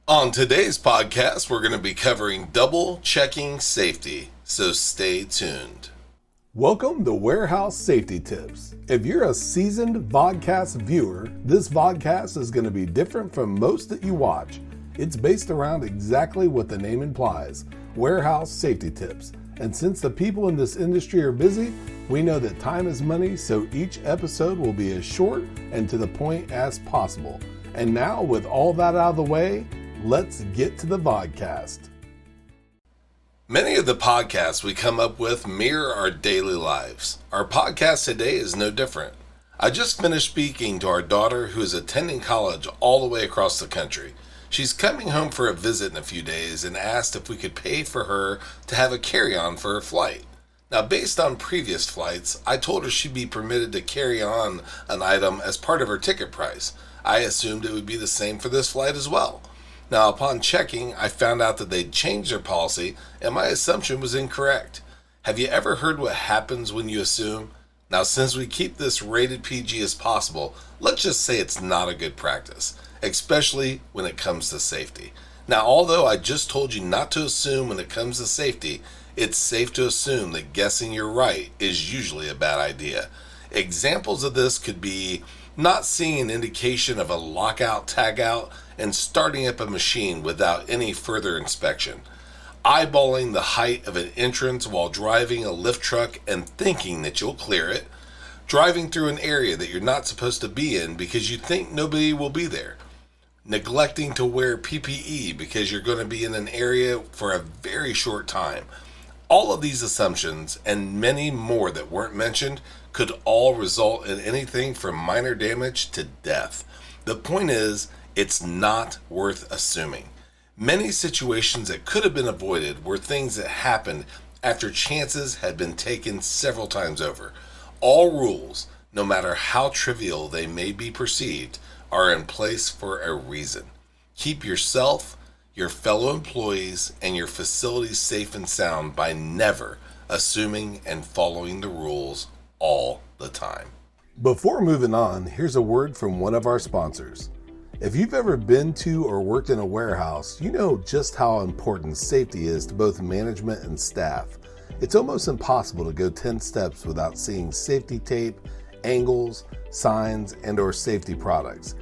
On today's podcast, we're going to be covering double checking safety, so stay tuned. Welcome to Warehouse Safety Tips. If you're a seasoned vodcast viewer, this vodcast is going to be different from most that you watch. It's based around exactly what the name implies, warehouse safety tips. And since the people in this industry are busy, we know that time is money, so each episode will be as short and to the point as possible. And now, with all that out of the way, let's get to the vodcast. Many of the podcasts we come up with mirror our daily lives. Our podcast today is no different. I just finished speaking to our daughter who is attending college all the way across the country. She's coming home for a visit in a few days and asked if we could pay for her to have a carry-on for her flight. Now, based on previous flights, I told her she'd be permitted to carry on an item as part of her ticket price. I assumed it would be the same for this flight as well. Now, upon checking, I found out that they'd changed their policy, and my assumption was incorrect. Have you ever heard what happens when you assume? Now, since we keep this rated PG as possible, let's just say it's not a good practice, especially when it comes to safety. Now, although I just told you not to assume when it comes to safety, it's safe to assume that guessing you're right is usually a bad idea. Examples of this could be not seeing an indication of a lockout tagout and starting up a machine without any further inspection, eyeballing the height of an entrance while driving a lift truck and thinking that you'll clear it, driving through an area that you're not supposed to be in because you think nobody will be there, neglecting to wear PPE because you're going to be in an area for a very short time. All of these assumptions and many more that weren't mentioned could all result in anything from minor damage to death. The point is, it's not worth assuming. Many situations that could have been avoided were things that happened after chances had been taken several times over. All rules, no matter how trivial they may be perceived, are in place for a reason. Keep yourself, your fellow employees, and your facilities safe and sound by never assuming and following the rules all the time. Before moving on, here's a word from one of our sponsors. If you've ever been to or worked in a warehouse, you know just how important safety is to both management and staff. It's almost impossible to go 10 steps without seeing safety tape, angles, signs, and/or safety products.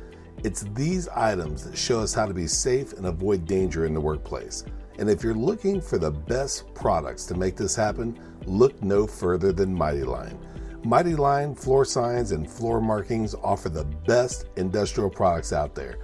It's these items that show us how to be safe and avoid danger in the workplace. And if you're looking for the best products to make this happen, look no further than Mighty Line. Mighty Line floor signs and floor markings offer the best industrial products out there.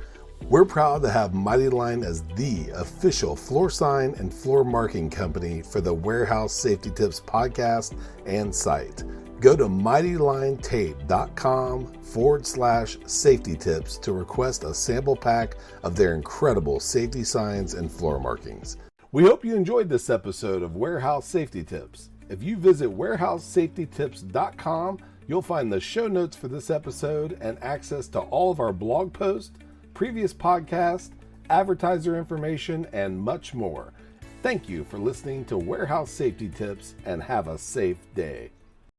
We're proud to have Mighty Line as the official floor sign and floor marking company for the Warehouse Safety Tips podcast and site. Go to mightylinetape.com/safety tips to request a sample pack of their incredible safety signs and floor markings. We hope you enjoyed this episode of Warehouse Safety Tips. If you visit warehousesafetytips.com, you'll find the show notes for this episode and access to all of our blog posts, previous podcasts, advertiser information, and much more. Thank you for listening to Warehouse Safety Tips and have a safe day.